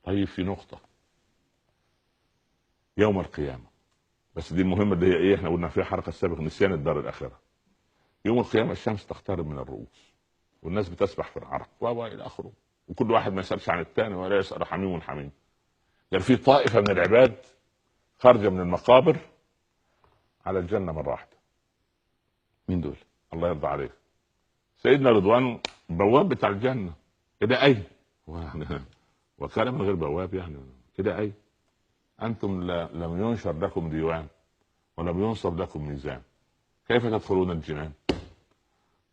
طيب في نقطة يوم القيامة، بس دي المهمة اللي هي ايه، احنا قلنا فيها حركة السابق، نسيان الدار الآخرة. يوم القيامة الشمس تقترب من الرؤوس والناس بتسبح في العرق والى اخره، وكل واحد ما يسألش عن الثاني ولا يسأل حميم حميم. يعني في طائفة من العباد خارجة من المقابر على الجنة مرة واحدة. مين دول؟ الله يرضى عليك، سيدنا رضوان بواب بتاع الجنة. كده اي وكان من غير بواب يعني كده اي انتم لم ينشر لكم ديوان ولم ينصب لكم ميزان، كيف تدخلون الجنان؟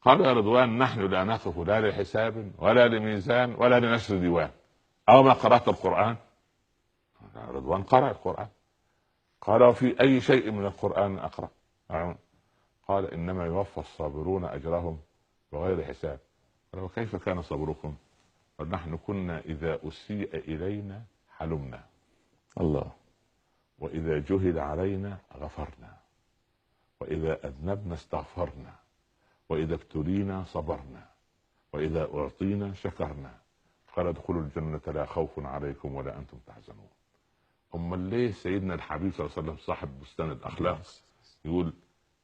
قال يا رضوان نحن لا نقف لا لحساب ولا لميزان ولا لنشر ديوان. أو ما قرأت القرآن؟ رضوان قرأ القرآن. قال وفي أي شيء من القرآن أقرأ؟ قال إنما يوفى الصابرون أجرهم بغير حساب. قال وكيف كان صبركم؟ قال نحن كنا إذا أسيء إلينا حلمنا، الله. وإذا جهل علينا غفرنا، وإذا أذنبنا استغفرنا، وإذا ابتلينا صبرنا، وإذا أعطينا شكرنا. قال ادخلوا الجنة لا خوف عليكم ولا أنتم تحزنون. أما ليه سيدنا الحبيب صلى الله عليه وسلم صاحب بستان الأخلاق يقول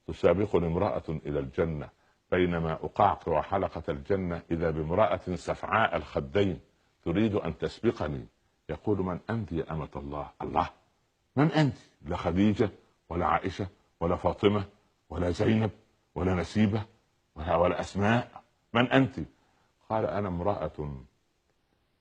تسابقني امرأة إلى الجنة بينما أقعقع حلقة الجنة إذا بامرأة سفعاء الخدين تريد أن تسبقني، يقول من أنت يا أمة الله؟ الله من أنت؟ لا خديجة ولا عائشة ولا فاطمة ولا زينب ولا نسيبة ولا أسماء، من أنت؟ قال أنا امرأة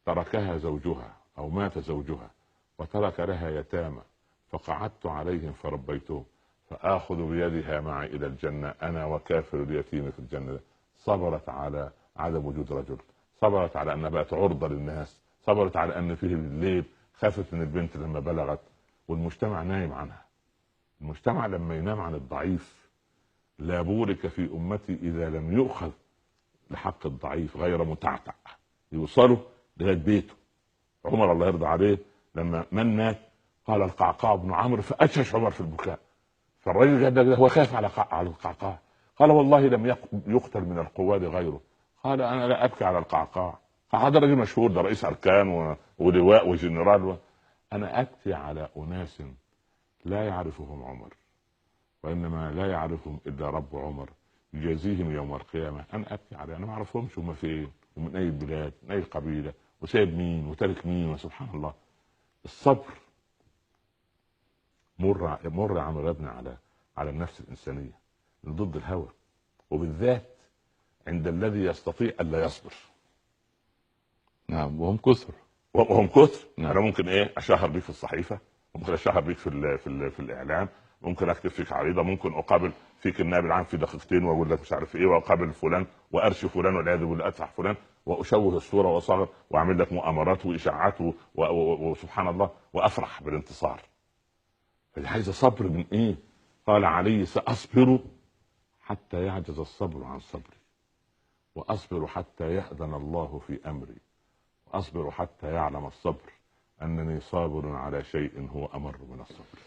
تركها زوجها أو مات زوجها وترك لها يتامى فقعدت عليهم فربيتهم فآخذ بيدها معي إلى الجنة أنا وكافر اليتيم في الجنة. صبرت على عدم وجود رجل، صبرت على أنها بقت عرضة للناس، صبرت على أن فيه الليل، خافت من البنت لما بلغت، والمجتمع نايم عنها. المجتمع لما ينام عن الضعيف لا بورك في أمتي إذا لم يؤخذ لحق الضعيف غير متعتع يوصله لغاية بيته. عمر الله يرضى عليه لما من مات قال القعقاع بن عمرو فأشهش عمر في البكاء، فالرجل هو خاف على القعقاع. قال والله لم يقتل من القواد غيره. قال أنا لا أبكي على القعقاع، هذا رجل مشهور، ده رئيس أركان ولواء وجنرال، أنا أبكي على أناس لا يعرفهم عمر وإنما لا يعرفهم إلا رب عمر يجازيهم يوم القيامة. أنا أبكي على أنا ما أعرفهمش هم فين ومن أي بلاد من أي قبيلة وسايب مين وترك مين. وسبحان الله الصبر مر عمر ابن على النفس الإنسانية من ضد الهوى، وبالذات عند الذي يستطيع ألا يصبر. نعم وهم كثر. نعم. أنا ممكن أشهر بيك في الصحيفة، ممكن أشهر بيك في الإعلام، ممكن أكتب فيك عريضة، ممكن أقابل فيك النائب العام في دقيقتين وأقول لك مش عارف إيه، وأقابل فلان وأرشي فلان والعياذ بالله أدفع فلان وأشوه الصورة وأصغر وأعمل لك مؤامرات وإشاعات وسبحان الله وأفرح بالانتصار. فدي عايزة صبر من إيه؟ قال علي سأصبر حتى يعجز الصبر عن صبري، وأصبر حتى يأذن الله في أمري، وأصبر حتى يعلم الصبر أنني صابر على شيء هو أمر من الصبر.